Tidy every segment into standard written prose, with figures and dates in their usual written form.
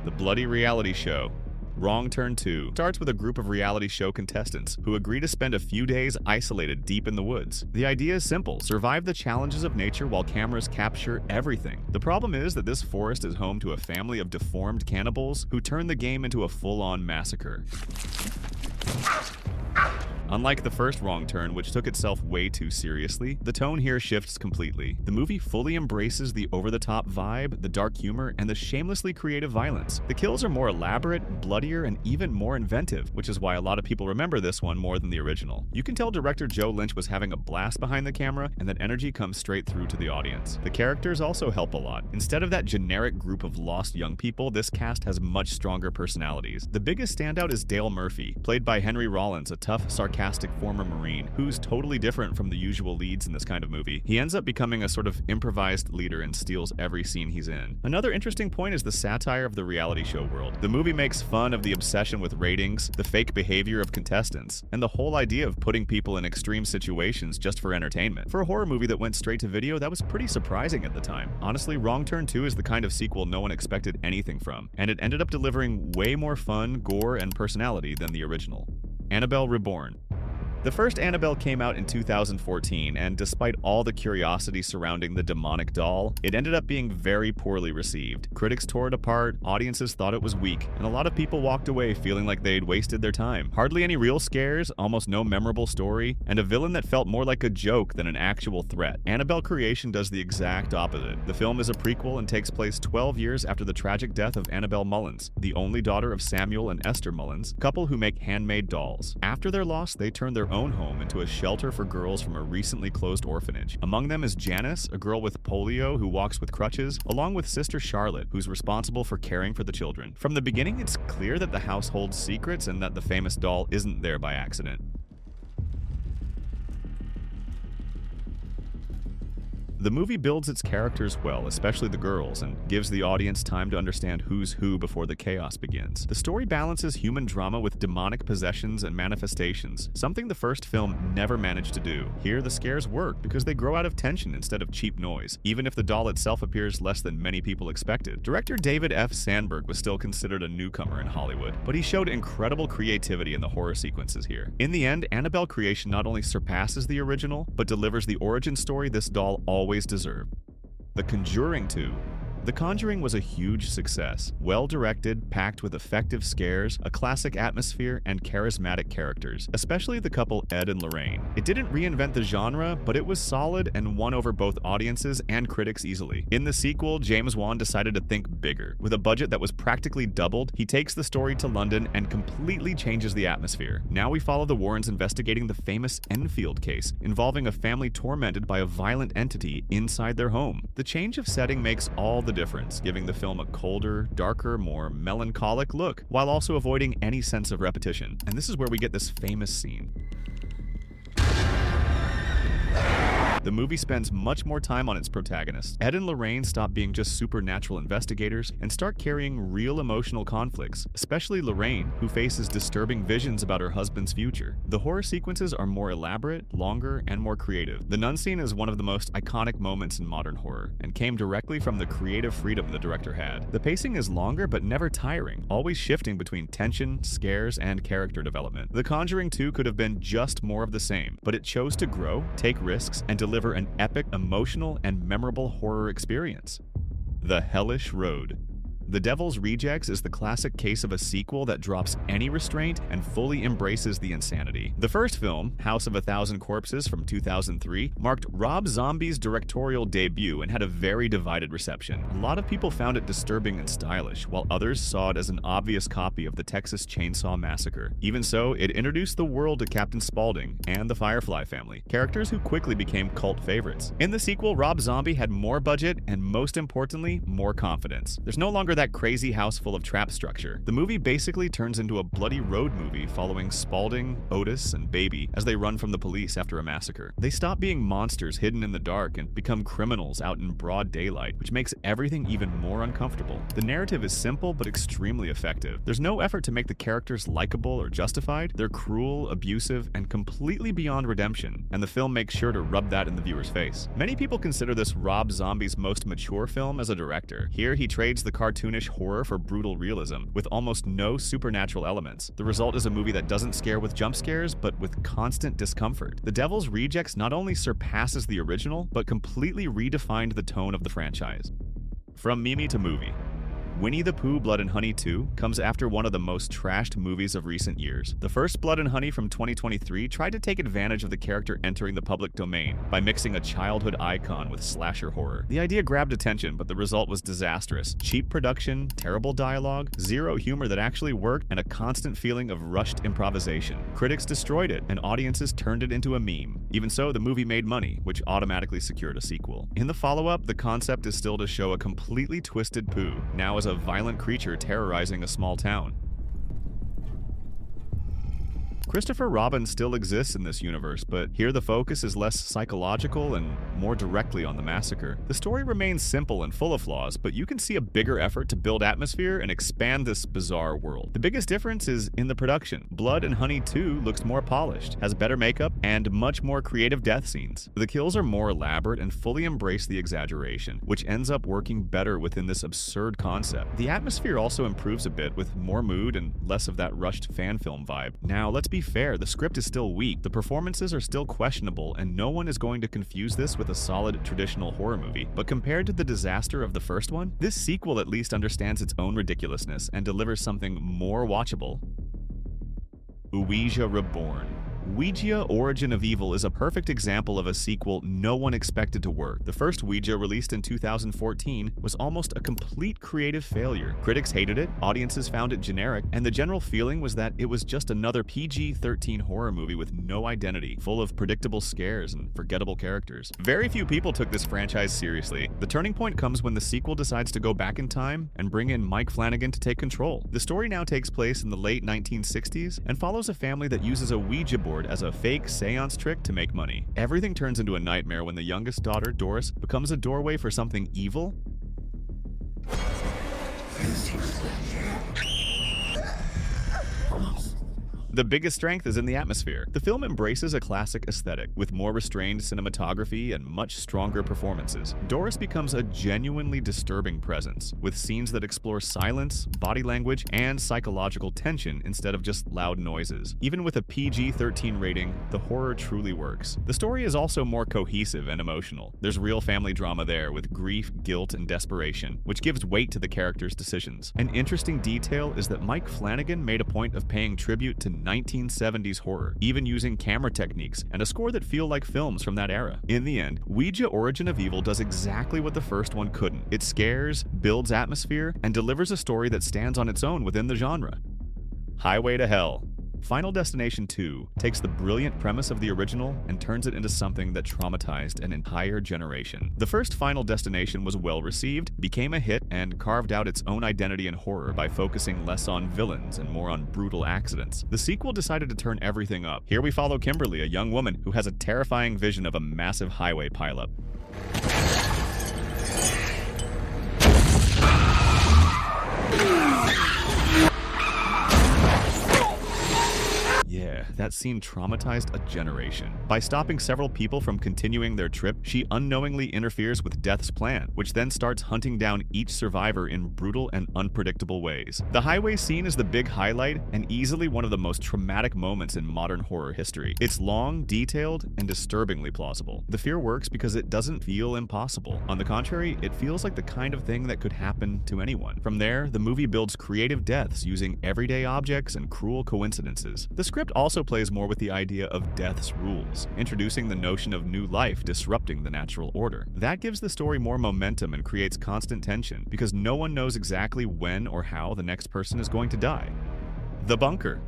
The bloody reality show. Wrong Turn 2 starts with a group of reality show contestants who agree to spend a few days isolated deep in the woods. The idea is simple: survive the challenges of nature while cameras capture everything. The problem is that this forest is home to a family of deformed cannibals who turn the game into a full-on massacre. Unlike the first Wrong Turn, which took itself way too seriously, the tone here shifts completely. The movie fully embraces the over-the-top vibe, the dark humor, and the shamelessly creative violence. The kills are more elaborate, bloodier, and even more inventive, which is why a lot of people remember this one more than the original. You can tell director Joe Lynch was having a blast behind the camera, and that energy comes straight through to the audience. The characters also help a lot. Instead of that generic group of lost young people, this cast has much stronger personalities. The biggest standout is Dale Murphy, played by Henry Rollins, a tough, sarcastic former Marine who's totally different from the usual leads in this kind of movie. He ends up becoming a sort of improvised leader and steals every scene he's in. Another interesting point is the satire of the reality show world. The movie makes fun of the obsession with ratings, the fake behavior of contestants, and the whole idea of putting people in extreme situations just for entertainment. For a horror movie that went straight to video, that was pretty surprising at the time. Honestly, Wrong Turn 2 is the kind of sequel no one expected anything from, and it ended up delivering way more fun, gore, and personality than the original. Annabelle Reborn. The first Annabelle came out in 2014, and despite all the curiosity surrounding the demonic doll, it ended up being very poorly received. Critics tore it apart, audiences thought it was weak, and a lot of people walked away feeling like they'd wasted their time. Hardly any real scares, almost no memorable story, and a villain that felt more like a joke than an actual threat. Annabelle Creation does the exact opposite. The film is a prequel and takes place 12 years after the tragic death of Annabelle Mullins, the only daughter of Samuel and Esther Mullins, a couple who make handmade dolls. After their loss, they turn their own home into a shelter for girls from a recently closed orphanage. Among them is Janice, a girl with polio who walks with crutches, along with sister Charlotte, who's responsible for caring for the children. From the beginning, it's clear that the house holds secrets and that the famous doll isn't there by accident. The movie builds its characters well, especially the girls, and gives the audience time to understand who's who before the chaos begins. The story balances human drama with demonic possessions and manifestations, something the first film never managed to do. Here, the scares work because they grow out of tension instead of cheap noise, even if the doll itself appears less than many people expected. Director David F. Sandberg was still considered a newcomer in Hollywood, but he showed incredible creativity in the horror sequences here. In the end, Annabelle Creation not only surpasses the original, but delivers the origin story this doll always deserved. The Conjuring 2. The Conjuring was a huge success, well-directed, packed with effective scares, a classic atmosphere, and charismatic characters, especially the couple Ed and Lorraine. It didn't reinvent the genre, but it was solid and won over both audiences and critics easily. In the sequel, James Wan decided to think bigger. With a budget that was practically doubled, he takes the story to London and completely changes the atmosphere. Now we follow the Warrens investigating the famous Enfield case, involving a family tormented by a violent entity inside their home. The change of setting makes all the difference, giving the film a colder, darker, more melancholic look, while also avoiding any sense of repetition. And this is where we get this famous scene. The movie spends much more time on its protagonists. Ed and Lorraine stop being just supernatural investigators and start carrying real emotional conflicts, especially Lorraine, who faces disturbing visions about her husband's future. The horror sequences are more elaborate, longer, and more creative. The nun scene is one of the most iconic moments in modern horror, and came directly from the creative freedom the director had. The pacing is longer but never tiring, always shifting between tension, scares, and character development. The Conjuring 2 could have been just more of the same, but it chose to grow, take risks, and deliver an epic, emotional, and memorable horror experience. The Hellish Road. The Devil's Rejects is the classic case of a sequel that drops any restraint and fully embraces the insanity. The first film, House of a Thousand Corpses from 2003, marked Rob Zombie's directorial debut and had a very divided reception. A lot of people found it disturbing and stylish, while others saw it as an obvious copy of the Texas Chainsaw Massacre. Even so, it introduced the world to Captain Spaulding and the Firefly family, characters who quickly became cult favorites. In the sequel, Rob Zombie had more budget and, most importantly, more confidence. There's no longer that crazy house full of trap structure. The movie basically turns into a bloody road movie following Spaulding, Otis, and Baby as they run from the police after a massacre. They stop being monsters hidden in the dark and become criminals out in broad daylight, which makes everything even more uncomfortable. The narrative is simple but extremely effective. There's no effort to make the characters likable or justified. They're cruel, abusive, and completely beyond redemption, and the film makes sure to rub that in the viewer's face. Many people consider this Rob Zombie's most mature film as a director. Here he trades the cartoon cartoonish horror for brutal realism, with almost no supernatural elements. The result is a movie that doesn't scare with jump scares, but with constant discomfort. The Devil's Rejects not only surpasses the original, but completely redefined the tone of the franchise. From Mimi to movie. Winnie the Pooh Blood and Honey 2 comes after one of the most trashed movies of recent years. The first Blood and Honey from 2023 tried to take advantage of the character entering the public domain by mixing a childhood icon with slasher horror. The idea grabbed attention, but the result was disastrous. Cheap production, terrible dialogue, zero humor that actually worked, and a constant feeling of rushed improvisation. Critics destroyed it, and audiences turned it into a meme. Even so, the movie made money, which automatically secured a sequel. In the follow-up, the concept is still to show a completely twisted Pooh, now as a violent creature terrorizing a small town. Christopher Robin still exists in this universe, but here the focus is less psychological and more directly on the massacre. The story remains simple and full of flaws, but you can see a bigger effort to build atmosphere and expand this bizarre world. The biggest difference is in the production. Blood and Honey 2 looks more polished, has better makeup, and much more creative death scenes. The kills are more elaborate and fully embrace the exaggeration, which ends up working better within this absurd concept. The atmosphere also improves a bit with more mood and less of that rushed fan film vibe. Now, let's be fair, the script is still weak, the performances are still questionable, and no one is going to confuse this with a solid traditional horror movie. But compared to the disaster of the first one, this sequel at least understands its own ridiculousness and delivers something more watchable. Ouija Reborn. Ouija Origin of Evil is a perfect example of a sequel no one expected to work. The first Ouija, released in 2014, was almost a complete creative failure. Critics hated it, audiences found it generic, and the general feeling was that it was just another PG-13 horror movie with no identity, full of predictable scares and forgettable characters. Very few people took this franchise seriously. The turning point comes when the sequel decides to go back in time and bring in Mike Flanagan to take control. The story now takes place in the late 1960s and follows a family that uses a Ouija board as a fake seance trick to make money. Everything turns into a nightmare when the youngest daughter, Doris, becomes a doorway for something evil. The biggest strength is in the atmosphere. The film embraces a classic aesthetic, with more restrained cinematography and much stronger performances. Doris becomes a genuinely disturbing presence, with scenes that explore silence, body language, and psychological tension instead of just loud noises. Even with a PG-13 rating, the horror truly works. The story is also more cohesive and emotional. There's real family drama there, with grief, guilt, and desperation, which gives weight to the characters' decisions. An interesting detail is that Mike Flanagan made a point of paying tribute to 1970s horror, even using camera techniques and a score that feel like films from that era. In the end, Ouija Origin of Evil does exactly what the first one couldn't. It scares, builds atmosphere, and delivers a story that stands on its own within the genre. Highway to Hell. Final Destination 2 takes the brilliant premise of the original and turns it into something that traumatized an entire generation. The first Final Destination was well received, became a hit, and carved out its own identity in horror by focusing less on villains and more on brutal accidents. The sequel decided to turn everything up. Here we follow Kimberly, a young woman who has a terrifying vision of a massive highway pileup. Yeah, that scene traumatized a generation. By stopping several people from continuing their trip, she unknowingly interferes with Death's plan, which then starts hunting down each survivor in brutal and unpredictable ways. The highway scene is the big highlight and easily one of the most traumatic moments in modern horror history. It's long, detailed, and disturbingly plausible. The fear works because it doesn't feel impossible. On the contrary, it feels like the kind of thing that could happen to anyone. From there, the movie builds creative deaths using everyday objects and cruel coincidences. The script also plays more with the idea of death's rules, introducing the notion of new life disrupting the natural order. That gives the story more momentum and creates constant tension, because no one knows exactly when or how the next person is going to die. The Bunker.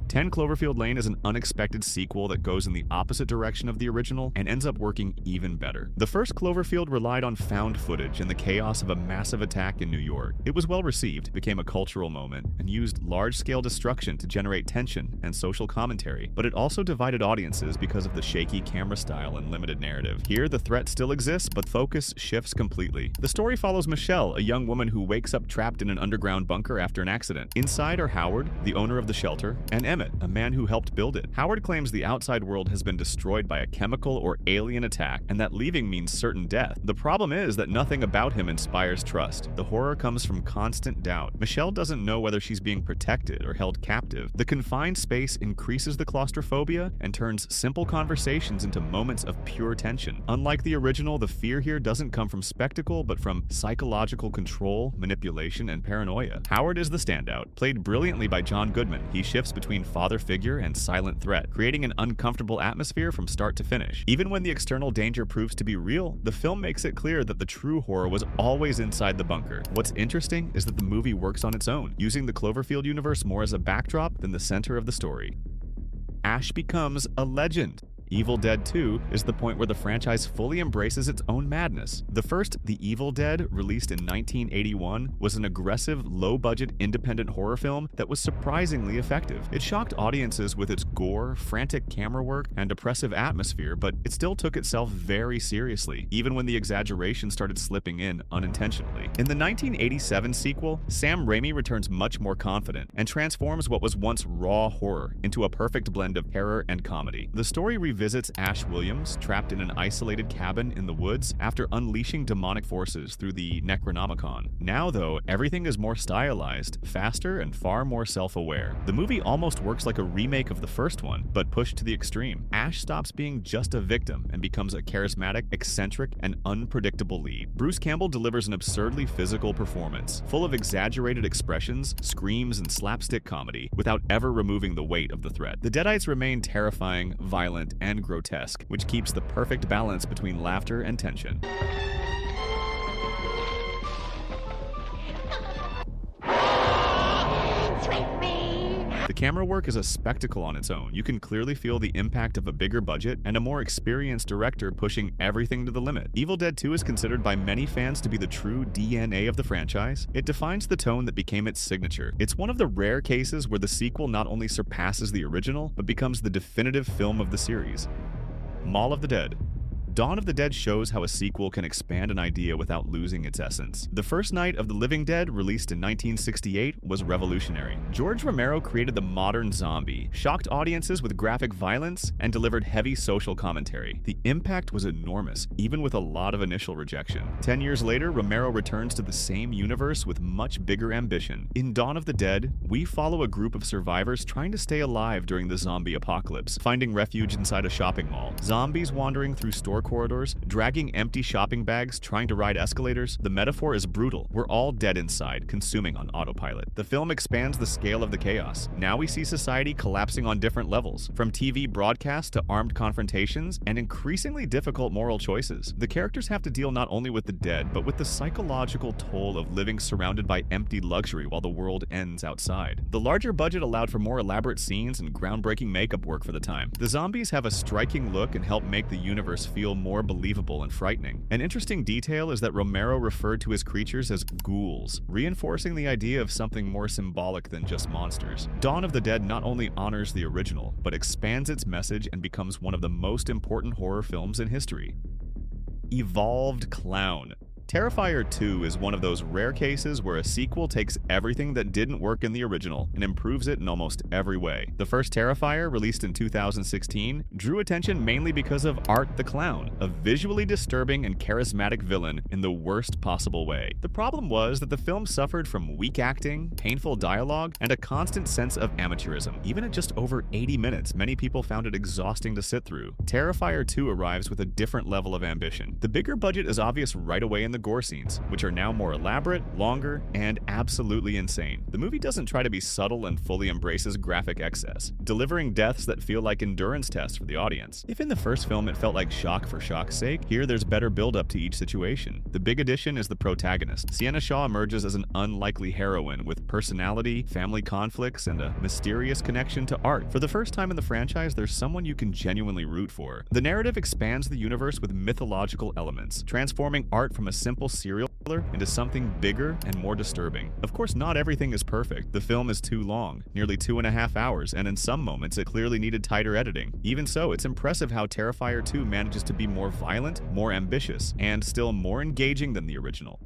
10 Cloverfield Lane is an unexpected sequel that goes in the opposite direction of the original and ends up working even better. The first Cloverfield relied on found footage and the chaos of a massive attack in New York. It was well received, became a cultural moment, and used large-scale destruction to generate tension and social commentary, but it also divided audiences because of the shaky camera style and limited narrative. Here, the threat still exists, but focus shifts completely. The story follows Michelle, a young woman who wakes up trapped in an underground bunker after an accident. Inside are Howard, the owner of the shelter, and Emmett, a man who helped build it. Howard claims the outside world has been destroyed by a chemical or alien attack, and that leaving means certain death. The problem is that nothing about him inspires trust. The horror comes from constant doubt. Michelle doesn't know whether she's being protected or held captive. The confined space increases the claustrophobia and turns simple conversations into moments of pure tension. Unlike the original, the fear here doesn't come from spectacle, but from psychological control, manipulation, and paranoia. Howard is the standout. Played brilliantly by John Goodman, he shifts between father figure and silent threat, creating an uncomfortable atmosphere from start to finish. Even when the external danger proves to be real, the film makes it clear that the true horror was always inside the bunker. What's interesting is that the movie works on its own, using the Cloverfield universe more as a backdrop than the center of the story. Ash becomes a legend. Evil Dead 2 is the point where the franchise fully embraces its own madness. The first, The Evil Dead, released in 1981, was an aggressive, low-budget independent horror film that was surprisingly effective. It shocked audiences with its gore, frantic camera work, and oppressive atmosphere, but it still took itself very seriously, even when the exaggeration started slipping in unintentionally. In the 1987 sequel, Sam Raimi returns much more confident and transforms what was once raw horror into a perfect blend of terror and comedy. The story revisits Ash Williams, trapped in an isolated cabin in the woods after unleashing demonic forces through the Necronomicon. Now, though, everything is more stylized, faster, and far more self-aware. The movie almost works like a remake of the first one, but pushed to the extreme. Ash stops being just a victim and becomes a charismatic, eccentric, and unpredictable lead. Bruce Campbell delivers an absurdly physical performance, full of exaggerated expressions, screams, and slapstick comedy, without ever removing the weight of the threat. The Deadites remain terrifying, violent, and grotesque, which keeps the perfect balance between laughter and tension. The camera work is a spectacle on its own. You can clearly feel the impact of a bigger budget and a more experienced director pushing everything to the limit. Evil Dead 2 is considered by many fans to be the true DNA of the franchise. It defines the tone that became its signature. It's one of the rare cases where the sequel not only surpasses the original, but becomes the definitive film of the series. Mall of the Dead. Dawn of the Dead shows how a sequel can expand an idea without losing its essence. The first Night of the Living Dead, released in 1968, was revolutionary. George Romero created the modern zombie, shocked audiences with graphic violence, and delivered heavy social commentary. The impact was enormous, even with a lot of initial rejection. 10 years later, Romero returns to the same universe with much bigger ambition. In Dawn of the Dead, we follow a group of survivors trying to stay alive during the zombie apocalypse, finding refuge inside a shopping mall. Zombies wandering through store corridors, dragging empty shopping bags, trying to ride escalators. The metaphor is brutal. We're all dead inside, consuming on autopilot. The film expands the scale of the chaos. Now we see society collapsing on different levels, from TV broadcasts to armed confrontations and increasingly difficult moral choices. The characters have to deal not only with the dead, but with the psychological toll of living surrounded by empty luxury while the world ends outside. The larger budget allowed for more elaborate scenes and groundbreaking makeup work for the time. The zombies have a striking look and help make the universe feel more believable and frightening. An interesting detail is that Romero referred to his creatures as ghouls, reinforcing the idea of something more symbolic than just monsters. Dawn of the Dead not only honors the original, but expands its message and becomes one of the most important horror films in history. Evolved Clown. Terrifier 2 is one of those rare cases where a sequel takes everything that didn't work in the original and improves it in almost every way. The first Terrifier, released in 2016, drew attention mainly because of Art the Clown, a visually disturbing and charismatic villain in the worst possible way. The problem was that the film suffered from weak acting, painful dialogue, and a constant sense of amateurism. Even at just over 80 minutes, many people found it exhausting to sit through. Terrifier 2 arrives with a different level of ambition. The bigger budget is obvious right away in the gore scenes, which are now more elaborate, longer, and absolutely insane. The movie doesn't try to be subtle and fully embraces graphic excess, delivering deaths that feel like endurance tests for the audience. If in the first film it felt like shock for shock's sake, here there's better build-up to each situation. The big addition is the protagonist. Sienna Shaw emerges as an unlikely heroine with personality, family conflicts, and a mysterious connection to art. For the first time in the franchise, there's someone you can genuinely root for. The narrative expands the universe with mythological elements, transforming art from a simple serial killer into something bigger and more disturbing. Of course, not everything is perfect. The film is too long, nearly 2.5 hours, and in some moments it clearly needed tighter editing. Even so, it's impressive how Terrifier 2 manages to be more violent, more ambitious, and still more engaging than the original.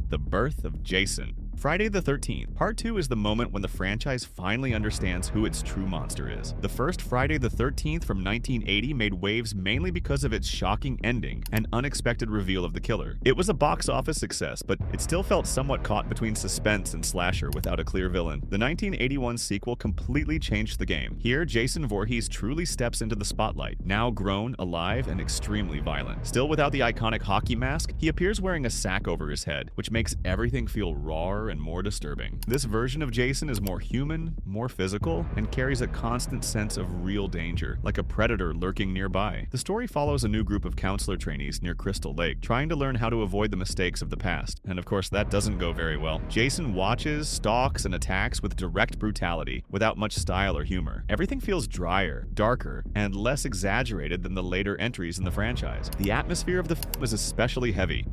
The Birth of Jason. Friday the 13th. Part 2 is the moment when the franchise finally understands who its true monster is. The first Friday the 13th from 1980 made waves mainly because of its shocking ending and unexpected reveal of the killer. It was a box office success, but it still felt somewhat caught between suspense and slasher without a clear villain. The 1981 sequel completely changed the game. Here, Jason Voorhees truly steps into the spotlight, now grown, alive, and extremely violent. Still without the iconic hockey mask, he appears wearing a sack over his head, which makes everything feel rawer and more disturbing. This version of Jason is more human, more physical, and carries a constant sense of real danger, like a predator lurking nearby. The story follows a new group of counselor trainees near Crystal Lake, trying to learn how to avoid the mistakes of the past. And of course, that doesn't go very well. Jason watches, stalks, and attacks with direct brutality, without much style or humor. Everything feels drier, darker, and less exaggerated than the later entries in the franchise. The atmosphere of the film is especially heavy.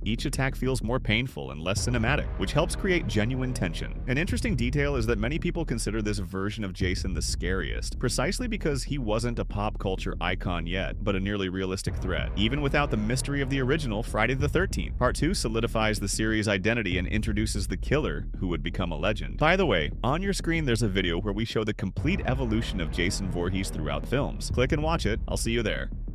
Each attack feels more painful and less cinematic, which helps create genuine tension. An interesting detail is that many people consider this version of Jason the scariest, precisely because he wasn't a pop culture icon yet, but a nearly realistic threat. Even without the mystery of the original Friday the 13th, Part 2 solidifies the series' identity and introduces the killer, who would become a legend. By the way, on your screen there's a video where we show the complete evolution of Jason Voorhees throughout films. Click and watch it, I'll see you there.